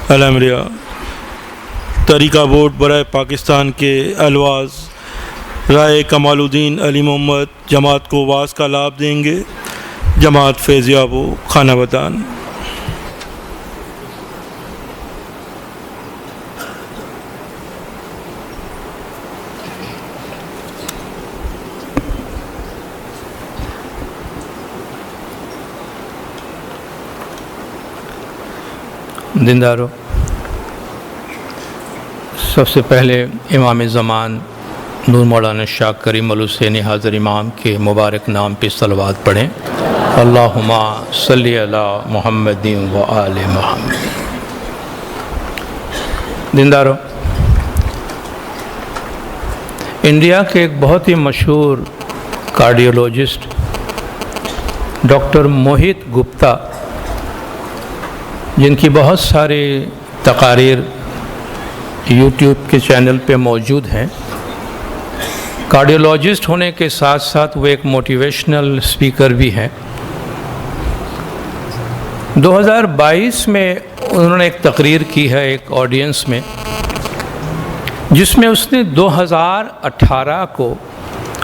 الامریہ طریقہ بورڈ برائے پاکستان کے الواز رائے کمال الدین علی محمد جماعت کو واز کا لابھ دیں گے۔ جماعت فیض یابو خانہ بدان۔ دیندارو، سب سے پہلے امام زمان نور مولانا شاہ کریم الحسینی حاضر امام کے مبارک نام پہ صلوات پڑھیں۔ اللہم صلی علی محمد و آل محمد۔ دیندارو، انڈیا کے ایک بہت ہی مشہور کارڈیولوجسٹ ڈاکٹر موہت گپتا، جن کی بہت ساری تقاریر یوٹیوب کے چینل پہ موجود ہیں، کارڈیولوجسٹ ہونے کے ساتھ ساتھ وہ ایک موٹیویشنل اسپیکر بھی ہیں۔ 2022 میں انہوں نے ایک تقریر کی ہے ایک آڈینس میں، جس میں اس نے 2018 کو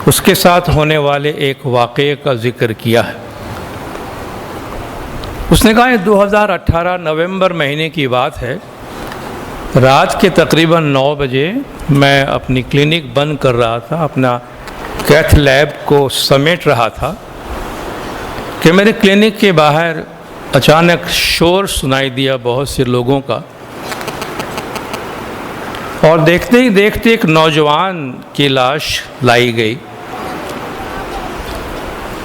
اس کے ساتھ ہونے والے ایک واقعے کا ذکر کیا ہے۔ اس نے کہا یہ 2018 نومبر مہینے کی بات ہے، رات کے تقریباً 9 بجے میں اپنی کلینک بند کر رہا تھا، اپنا کیتھ لیب کو سمیٹ رہا تھا کہ میرے کلینک کے باہر اچانک شور سنائی دیا بہت سے لوگوں کا، اور دیکھتے ہی دیکھتے ایک نوجوان کی لاش لائی گئی۔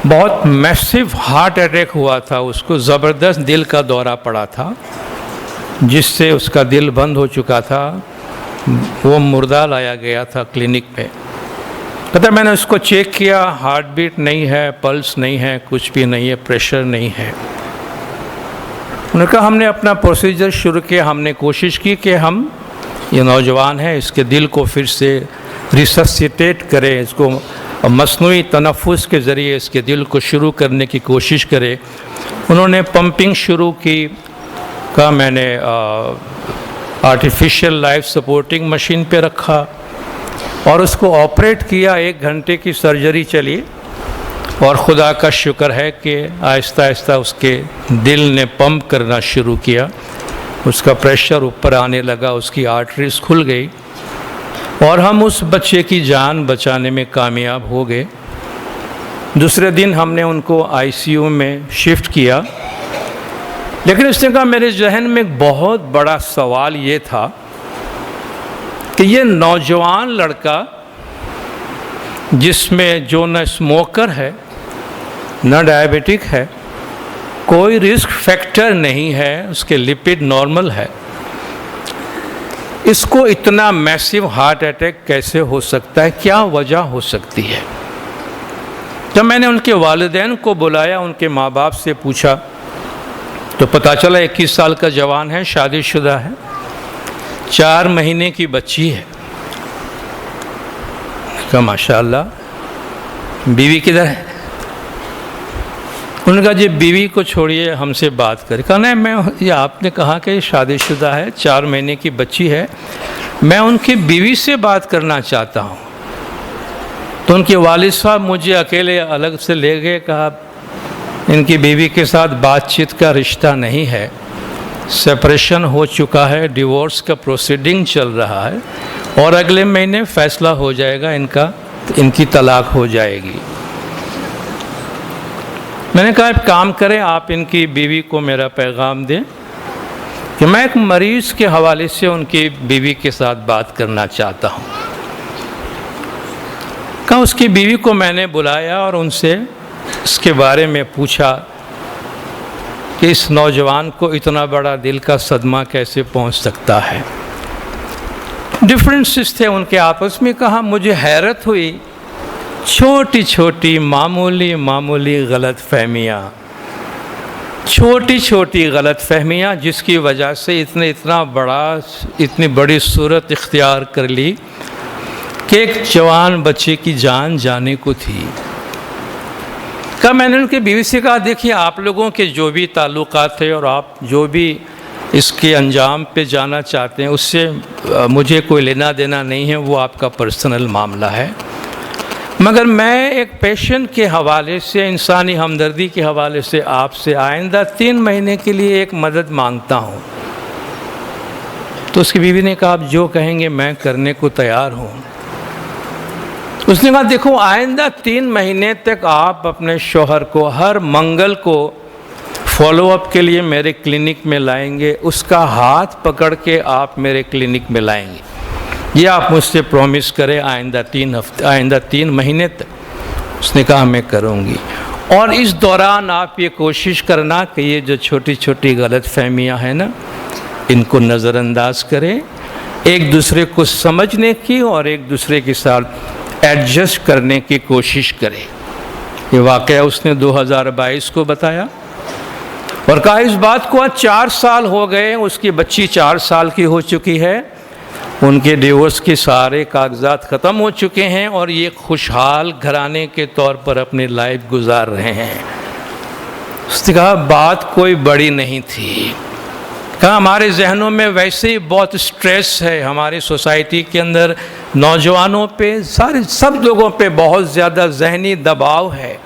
بہت میسو ہارٹ اٹیک ہوا تھا، اس کو زبردست دل کا دورہ پڑا تھا، جس سے اس کا دل بند ہو چکا تھا۔ وہ مردہ لایا گیا تھا کلینک پہ۔ کہتا میں نے اس کو چیک کیا، ہارٹ بیٹ نہیں ہے، پلس نہیں ہے، کچھ بھی نہیں ہے، پریشر نہیں ہے۔ انہوں نے کہا ہم نے اپنا پروسیجر شروع کیا، ہم نے کوشش کی کہ ہم یہ نوجوان ہے اس کے دل کو پھر سے ریسسیٹیٹ کریں، اس کو مصنوعی تنفس کے ذریعے اس کے دل کو شروع کرنے کی کوشش کرے۔ انہوں نے پمپنگ شروع کی، کہا میں نے آرٹیفیشل لائف سپورٹنگ مشین پہ رکھا اور اس کو آپریٹ کیا۔ 1 گھنٹے کی سرجری چلی، اور خدا کا شکر ہے کہ آہستہ آہستہ اس کے دل نے پمپ کرنا شروع کیا، اس کا پریشر اوپر آنے لگا، اس کی آرٹریز کھل گئی، اور ہم اس بچے کی جان بچانے میں کامیاب ہو گئے۔ دوسرے دن ہم نے ان کو ICU میں شفٹ کیا، لیکن اس نے کہا میرے ذہن میں ایک بہت بڑا سوال یہ تھا کہ یہ نوجوان لڑکا جس میں جو نہ اسموکر ہے نہ ڈائبیٹک ہے، کوئی رسک فیکٹر نہیں ہے، اس کے لپڈ نارمل ہے، اس کو اتنا میسو ہارٹ اٹیک کیسے ہو سکتا ہے؟ کیا وجہ ہو سکتی ہے؟ جب میں نے ان کے والدین کو بلایا، ان کے ماں باپ سے پوچھا، تو پتہ چلا 21 سال کا جوان ہے، شادی شدہ ہے، 4 مہینے کی بچی ہے۔ کہا ماشاءاللہ، بیوی کدھر ہے؟ انہوں نے کہا جی بیوی کو چھوڑیے، ہم سے بات کرے۔ کہا نہیں، یہ آپ نے کہا کہ شادی شدہ ہے، 4 مہینے کی بچی ہے، میں ان کی بیوی سے بات کرنا چاہتا ہوں۔ تو ان کے والد صاحب مجھے اکیلے الگ سے لے گئے، کہا ان کی بیوی کے ساتھ بات چیت کا رشتہ نہیں ہے، سپریشن ہو چکا ہے، ڈیورس کا پروسیڈنگ چل رہا ہے، اور اگلے مہینے فیصلہ ہو جائے گا ان کی طلاق ہو جائے گی۔ میں نے کہا ایک کام کریں، آپ ان کی بیوی کو میرا پیغام دیں کہ میں ایک مریض کے حوالے سے ان کی بیوی کے ساتھ بات کرنا چاہتا ہوں۔ کہا اس کی بیوی کو میں نے بلایا اور ان سے اس کے بارے میں پوچھا کہ اس نوجوان کو اتنا بڑا دل کا صدمہ کیسے پہنچ سکتا ہے۔ ڈفرینسز تھے ان کے آپس میں۔ کہا مجھے حیرت ہوئی، چھوٹی چھوٹی معمولی غلط فہمیاں، چھوٹی چھوٹی غلط فہمیاں جس کی وجہ سے اتنی بڑی صورت اختیار کر لی کہ ایک جوان بچے کی جان جانے کو تھی۔ کہا میں نے ان کی بیوی سے کہا دیکھیے آپ لوگوں کے جو بھی تعلقات تھے اور آپ جو بھی اس کے انجام پہ جانا چاہتے ہیں، اس سے مجھے کوئی لینا دینا نہیں ہے، وہ آپ کا پرسنل معاملہ ہے۔ مگر میں ایک پیشنٹ کے حوالے سے، انسانی ہمدردی کے حوالے سے آپ سے آئندہ 3 مہینے کے لیے ایک مدد مانگتا ہوں۔ تو اس کی بیوی نے کہا آپ جو کہیں گے میں کرنے کو تیار ہوں۔ اس نے کہا دیکھو آئندہ 3 مہینے تک آپ اپنے شوہر کو ہر منگل کو فالو اپ کے لیے میرے کلینک میں لائیں گے، اس کا ہاتھ پکڑ کے آپ میرے کلینک میں لائیں گے، یہ آپ مجھ سے پرومس کریں آئندہ 3 مہینے تک۔ اس نے کہا میں کروں گی، اور اس دوران آپ یہ کوشش کرنا کہ یہ جو چھوٹی چھوٹی غلط فہمیاں ہیں نا ان کو نظر انداز کریں، ایک دوسرے کو سمجھنے کی اور ایک دوسرے کے ساتھ ایڈجسٹ کرنے کی کوشش کریں۔ یہ واقعہ اس نے 2022 کو بتایا اور کہا اس بات کو آج 4 سال ہو گئے، اس کی بچی 4 سال کی ہو چکی ہے، ان کے ڈیورس کے سارے کاغذات ختم ہو چکے ہیں اور یہ خوشحال گھرانے کے طور پر اپنی لائف گزار رہے ہیں۔ اس نے کہا بات کوئی بڑی نہیں تھی، کہا ہمارے ذہنوں میں ویسے ہی بہت سٹریس ہے، ہماری سوسائٹی کے اندر نوجوانوں پہ سب لوگوں پہ بہت زیادہ ذہنی دباؤ ہے،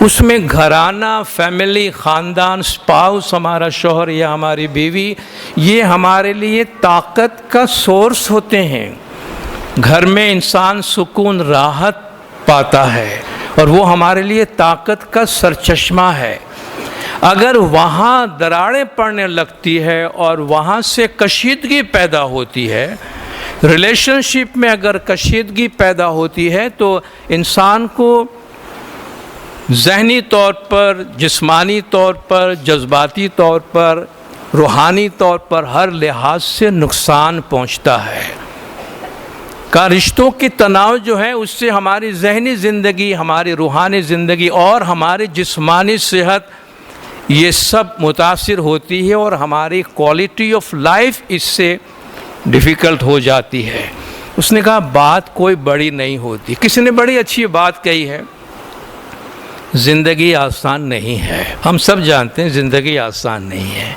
اس میں گھرانہ، فیملی، خاندان، سپاؤس، ہمارا شوہر یا ہماری بیوی، یہ ہمارے لیے طاقت کا سورس ہوتے ہیں۔ گھر میں انسان سکون، راحت پاتا ہے اور وہ ہمارے لیے طاقت کا سرچشمہ ہے۔ اگر وہاں دراڑیں پڑنے لگتی ہے اور وہاں سے کشیدگی پیدا ہوتی ہے، ریلیشن شپ میں اگر کشیدگی پیدا ہوتی ہے تو انسان کو ذہنی طور پر، جسمانی طور پر، جذباتی طور پر، روحانی طور پر ہر لحاظ سے نقصان پہنچتا ہے۔ کا رشتوں کی تناؤ جو ہے اس سے ہماری ذہنی زندگی، ہماری روحانی زندگی اور ہماری جسمانی صحت یہ سب متاثر ہوتی ہے اور ہماری کوالٹی آف لائف اس سے ڈیفیکلٹ ہو جاتی ہے۔ اس نے کہا بات کوئی بڑی نہیں ہوتی۔ کسی نے بڑی اچھی بات کہی ہے، زندگی آسان نہیں ہے، ہم سب جانتے ہیں زندگی آسان نہیں ہے،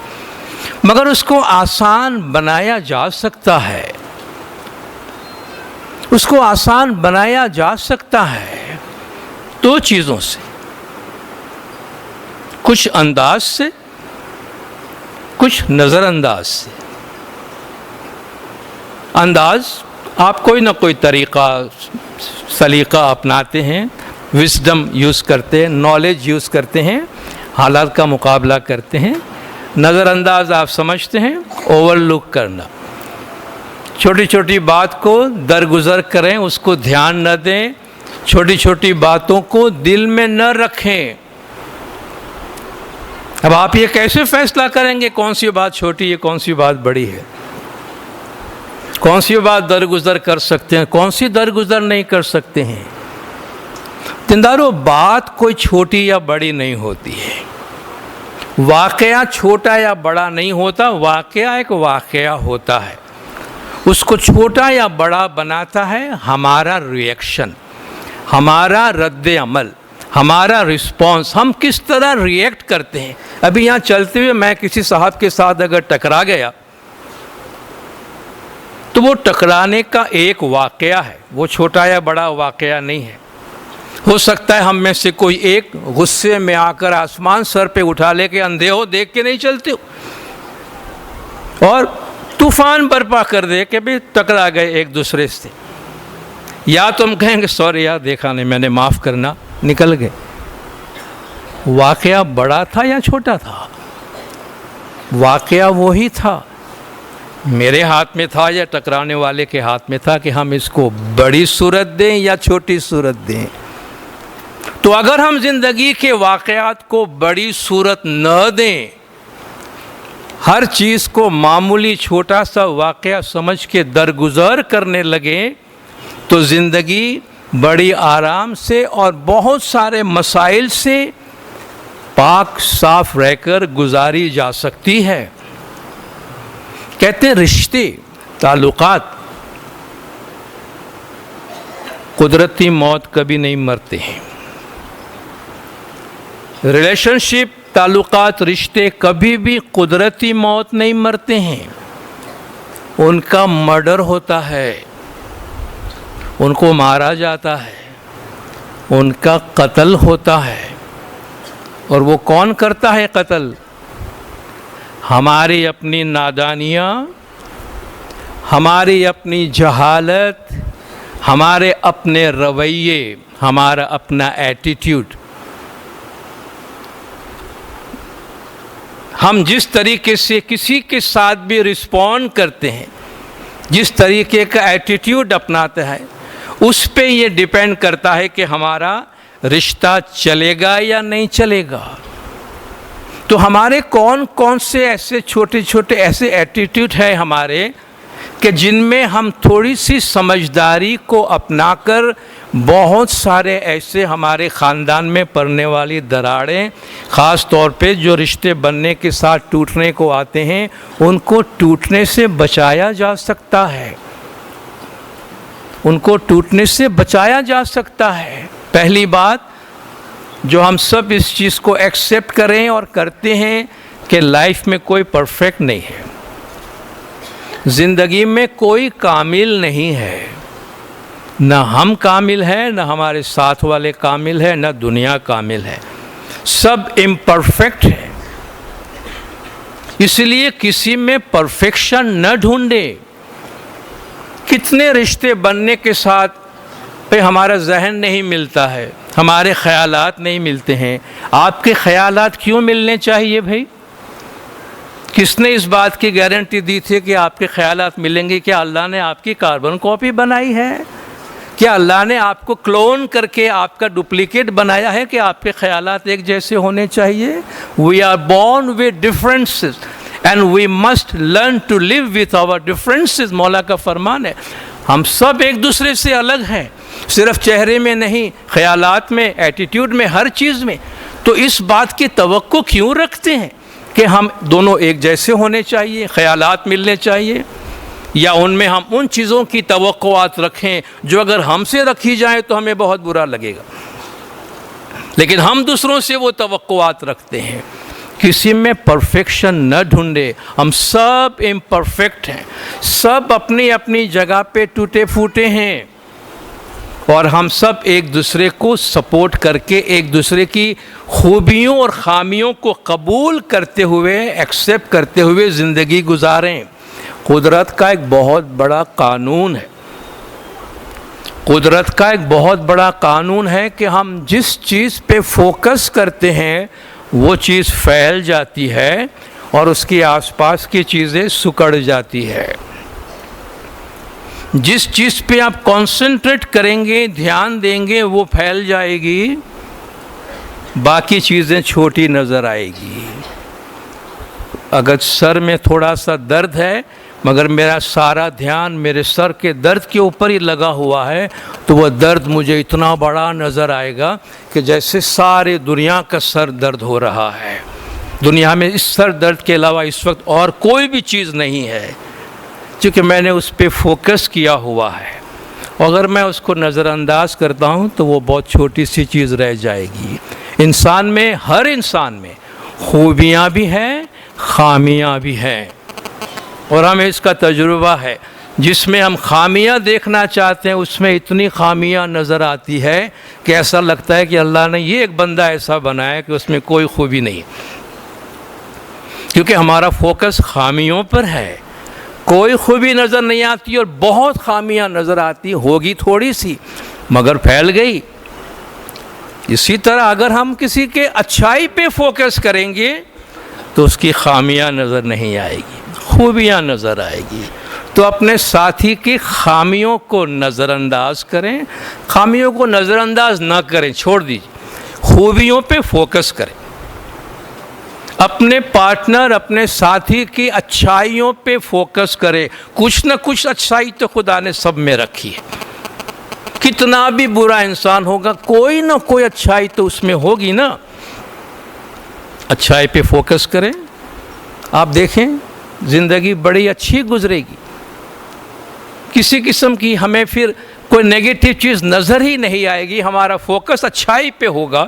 مگر اس کو آسان بنایا جا سکتا ہے، اس کو آسان بنایا جا سکتا ہے 2 چیزوں سے، کچھ انداز سے، کچھ نظر انداز سے۔ انداز آپ کوئی نہ کوئی طریقہ، سلیقہ اپناتے ہیں، وزڈم یوز کرتے ہیں، نالج یوز کرتے ہیں، حالات کا مقابلہ کرتے ہیں۔ نظر انداز آپ سمجھتے ہیں اوور لک کرنا، چھوٹی چھوٹی بات کو درگزر کریں، اس کو دھیان نہ دیں، چھوٹی چھوٹی باتوں کو دل میں نہ رکھیں۔ اب آپ یہ کیسے فیصلہ کریں گے کون سی بات چھوٹی ہے، کون سی بات بڑی ہے، کون سی بات درگزر کر سکتے ہیں، کون سی درگزر نہیں کر سکتے ہیں؟ دیندارو، بات کوئی چھوٹی یا بڑی نہیں ہوتی ہے، واقعہ چھوٹا یا بڑا نہیں ہوتا، واقعہ ایک واقعہ ہوتا ہے، اس کو چھوٹا یا بڑا بناتا ہے ہمارا ریئیکشن، ہمارا رد عمل، ہمارا رسپانس، ہم کس طرح ریئیکٹ کرتے ہیں۔ ابھی یہاں چلتے ہوئے میں کسی صاحب کے ساتھ اگر ٹکرا گیا تو وہ ٹکرانے کا ایک واقعہ ہے، وہ چھوٹا یا بڑا واقعہ نہیں ہے۔ ہو سکتا ہے ہم میں سے کوئی ایک غصے میں آ کر آسمان سر پہ اٹھا لے کے اندھے ہو، دیکھ کے نہیں چلتے ہو، اور طوفان برپا کر دے کہ بھی ٹکرا گئے ایک دوسرے سے، یا تم کہیں گے سوری یار دیکھا نہیں میں نے، معاف کرنا، نکل گئے۔ واقعہ بڑا تھا یا چھوٹا تھا؟ واقعہ وہی تھا، میرے ہاتھ میں تھا یا ٹکرانے والے کے ہاتھ میں تھا کہ ہم اس کو بڑی صورت دیں یا چھوٹی صورت دیں۔ تو اگر ہم زندگی کے واقعات کو بڑی صورت نہ دیں، ہر چیز کو معمولی چھوٹا سا واقعہ سمجھ کے درگزر کرنے لگیں تو زندگی بڑی آرام سے اور بہت سارے مسائل سے پاک صاف رہ کر گزاری جا سکتی ہے۔ کہتے ہیں رشتے، تعلقات قدرتی موت کبھی نہیں مرتے ہیں۔ ریلیشن شپ تعلقات، رشتے کبھی بھی قدرتی موت نہیں مرتے ہیں، ان کا مرڈر ہوتا ہے، ان کو مارا جاتا ہے، ان کا قتل ہوتا ہے۔ اور وہ کون کرتا ہے قتل؟ ہماری اپنی نادانیاں، ہماری اپنی جہالت، ہمارے اپنے رویے، ہمارا اپنا ایٹیٹیوڈ۔ ہم جس طریقے سے کسی کے ساتھ بھی رسپونڈ کرتے ہیں، جس طریقے کا ایٹیٹیوڈ اپناتے ہیں، اس پہ یہ ڈیپینڈ کرتا ہے کہ ہمارا رشتہ چلے گا یا نہیں چلے گا۔ تو ہمارے کون کون سے ایسے چھوٹے چھوٹے ایسے ایٹیٹیوڈ ہیں ہمارے کہ جن میں ہم تھوڑی سی سمجھداری کو اپنا کر بہت سارے ایسے ہمارے خاندان میں پڑنے والی دراڑیں، خاص طور پہ جو رشتے بننے کے ساتھ ٹوٹنے کو آتے ہیں، ان کو ٹوٹنے سے بچایا جا سکتا ہے، ان کو ٹوٹنے سے بچایا جا سکتا ہے۔ پہلی بات جو ہم سب اس چیز کو ایکسیپٹ کریں اور کرتے ہیں کہ لائف میں کوئی پرفیکٹ نہیں ہے، زندگی میں کوئی کامل نہیں ہے، نہ ہم کامل ہیں، نہ ہمارے ساتھ والے کامل ہیں، نہ دنیا کامل ہے، سب امپرفیکٹ ہیں۔ اس لیے کسی میں پرفیکشن نہ ڈھونڈے۔ کتنے رشتے بننے کے ساتھ پہ ہمارا ذہن نہیں ملتا ہے، ہمارے خیالات نہیں ملتے ہیں۔ آپ کے خیالات کیوں ملنے چاہیے بھائی؟ کس نے اس بات کی گارنٹی دی تھی کہ آپ کے خیالات ملیں گے؟ کیا اللہ نے آپ کی کاربن کاپی بنائی ہے؟ کیا اللہ نے آپ کو کلون کر کے آپ کا ڈپلیکیٹ بنایا ہے کہ آپ کے خیالات ایک جیسے ہونے چاہیے؟ We are born with differences and we must learn to live with our differences، مولا کا فرمان ہے۔ ہم سب ایک دوسرے سے الگ ہیں، صرف چہرے میں نہیں، خیالات میں، ایٹیٹیوڈ میں، ہر چیز میں۔ تو اس بات کی توقع کیوں رکھتے ہیں کہ ہم دونوں ایک جیسے ہونے چاہیے، خیالات ملنے چاہیے، یا ان میں ہم ان چیزوں کی توقعات رکھیں جو اگر ہم سے رکھی جائیں تو ہمیں بہت برا لگے گا، لیکن ہم دوسروں سے وہ توقعات رکھتے ہیں۔ کسی میں پرفیکشن نہ ڈھونڈے، ہم سب امپرفیکٹ ہیں، سب اپنی اپنی جگہ پہ ٹوٹے پھوٹے ہیں، اور ہم سب ایک دوسرے کو سپورٹ کر کے ایک دوسرے کی خوبیوں اور خامیوں کو قبول کرتے ہوئے، ایکسیپٹ کرتے ہوئے زندگی گزاریں۔ قدرت کا ایک بہت بڑا قانون ہے، قدرت کا ایک بہت بڑا قانون ہے کہ ہم جس چیز پہ فوکس کرتے ہیں وہ چیز پھیل جاتی ہے اور اس کے آس پاس کی چیزیں سکڑ جاتی ہے۔ جس چیز پہ آپ کانسنٹریٹ کریں گے، دھیان دیں گے، وہ پھیل جائے گی، باقی چیزیں چھوٹی نظر آئے گی۔ اگر سر میں تھوڑا سا درد ہے مگر میرا سارا دھیان میرے سر کے درد کے اوپر ہی لگا ہوا ہے تو وہ درد مجھے اتنا بڑا نظر آئے گا کہ جیسے سارے دنیا کا سر درد ہو رہا ہے۔ دنیا میں اس سر درد کے علاوہ اس وقت اور کوئی بھی چیز نہیں ہے، کیونکہ میں نے اس پہ فوکس کیا ہوا ہے۔ اگر میں اس کو نظر انداز کرتا ہوں تو وہ بہت چھوٹی سی چیز رہ جائے گی۔ انسان میں، ہر انسان میں خوبیاں بھی ہیں، خامیاں بھی ہیں، اور ہمیں اس کا تجربہ ہے۔ جس میں ہم خامیاں دیکھنا چاہتے ہیں اس میں اتنی خامیاں نظر آتی ہے کہ ایسا لگتا ہے کہ اللہ نے یہ ایک بندہ ایسا بنایا کہ اس میں کوئی خوبی نہیں، کیونکہ ہمارا فوکس خامیوں پر ہے۔ کوئی خوبی نظر نہیں آتی اور بہت خامیاں نظر آتی، ہوگی تھوڑی سی مگر پھیل گئی۔ اسی طرح اگر ہم کسی کے اچھائی پہ فوکس کریں گے تو اس کی خامیاں نظر نہیں آئے گی، خوبیاں نظر آئے گی۔ تو اپنے ساتھی کی خامیوں کو نظر انداز کریں، خامیوں کو نظر انداز نہ کریں، چھوڑ دیجیے، خوبیوں پہ فوکس کریں۔ اپنے پارٹنر، اپنے ساتھی کی اچھائیوں پہ فوکس کرے۔ کچھ نہ کچھ اچھائی تو خدا نے سب میں رکھی ہے، کتنا بھی برا انسان ہوگا کوئی نہ کوئی اچھائی تو اس میں ہوگی نا۔ اچھائی پہ فوکس کریں، آپ دیکھیں زندگی بڑی اچھی گزرے گی۔ کسی قسم کی ہمیں پھر کوئی نیگیٹو چیز نظر ہی نہیں آئے گی، ہمارا فوکس اچھائی پہ ہوگا۔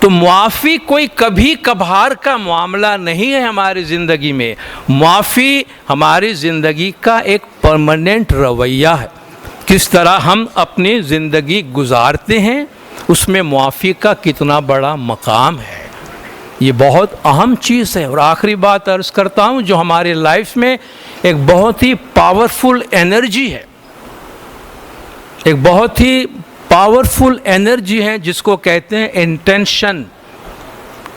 تو معافی کوئی کبھی کبھار کا معاملہ نہیں ہے ہماری زندگی میں. معافی ہماری زندگی کا ایک پرماننٹ رویہ ہے. کس طرح ہم اپنی زندگی گزارتے ہیں اس میں معافی کا کتنا بڑا مقام ہے. یہ بہت اہم چیز ہے. اور آخری بات عرض کرتا ہوں جو ہمارے لائف میں ایک بہت ہی پاورفل انرجی ہے, ایک بہت ہی پاورفل انرجی ہے جس کو کہتے ہیں انٹینشن,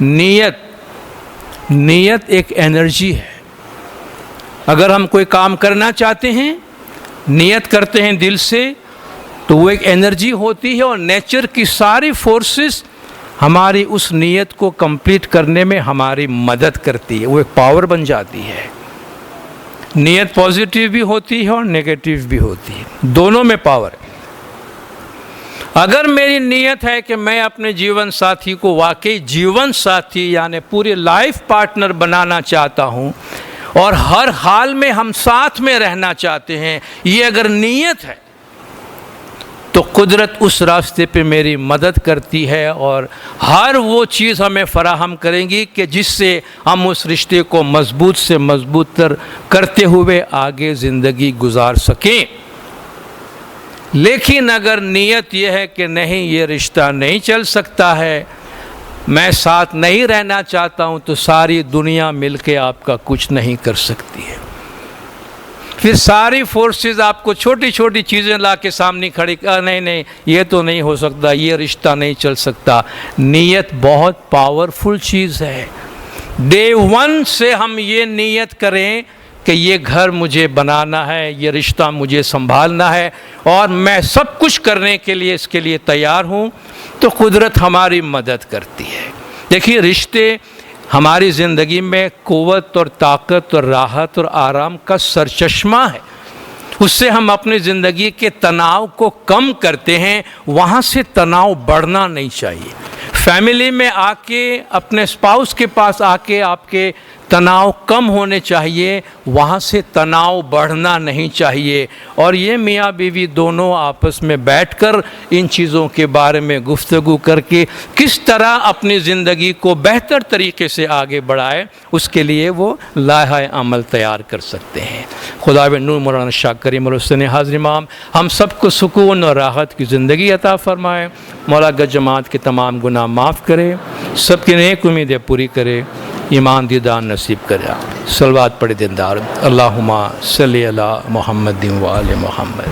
نیت. نیت ایک انرجی ہے. اگر ہم کوئی کام کرنا چاہتے ہیں, نیت کرتے ہیں دل سے, تو وہ ایک انرجی ہوتی ہے اور نیچر کی ساری فورسز ہماری اس نیت کو کمپلیٹ کرنے میں ہماری مدد کرتی ہے. وہ ایک پاور بن جاتی ہے. نیت پازیٹیو بھی ہوتی ہے اور نیگیٹیو بھی ہوتی ہے, دونوں میں پاور ہے. اگر میری نیت ہے کہ میں اپنے جیون ساتھی کو واقعی جیون ساتھی یعنی پوری لائف پارٹنر بنانا چاہتا ہوں اور ہر حال میں ہم ساتھ میں رہنا چاہتے ہیں, یہ اگر نیت ہے تو قدرت اس راستے پہ میری مدد کرتی ہے اور ہر وہ چیز ہمیں فراہم کریں گی کہ جس سے ہم اس رشتے کو مضبوط سے مضبوط تر کرتے ہوئے آگے زندگی گزار سکیں. لیکن اگر نیت یہ ہے کہ نہیں یہ رشتہ نہیں چل سکتا ہے, میں ساتھ نہیں رہنا چاہتا ہوں, تو ساری دنیا مل کے آپ کا کچھ نہیں کر سکتی ہے. پھر ساری فورسز آپ کو چھوٹی چھوٹی چیزیں لا کے سامنے کھڑی, نہیں یہ تو نہیں ہو سکتا, یہ رشتہ نہیں چل سکتا. نیت بہت پاورفل چیز ہے. ڈے ون سے ہم یہ نیت کریں کہ یہ گھر مجھے بنانا ہے, یہ رشتہ مجھے سنبھالنا ہے اور میں سب کچھ کرنے کے لیے اس کے لیے تیار ہوں, تو قدرت ہماری مدد کرتی ہے. دیکھیے رشتے ہماری زندگی میں قوت اور طاقت اور راحت اور آرام کا سرچشمہ ہے. اس سے ہم اپنی زندگی کے تناؤ کو کم کرتے ہیں. وہاں سے تناؤ بڑھنا نہیں چاہیے. فیملی میں آ کے اپنے اسپاؤس کے پاس آ کے آپ کے تناؤ کم ہونے چاہیے, وہاں سے تناؤ بڑھنا نہیں چاہیے. اور یہ میاں بیوی دونوں آپس میں بیٹھ کر ان چیزوں کے بارے میں گفتگو کر کے کس طرح اپنی زندگی کو بہتر طریقے سے آگے بڑھائے, اس کے لیے وہ لائحہ عمل تیار کر سکتے ہیں. خدا و نور مولانا شاہ کریم الحسن حاضر امام ہم سب کو سکون اور راحت کی زندگی عطا فرمائے. مولا گج جماعت کے تمام گناہ معاف کرے, سب کی نیک امیدیں پوری کرے, ایمان دیدان نصیب کرے. صلوات پڑھے دیندار. اللہم صلی علی محمد و آل محمد.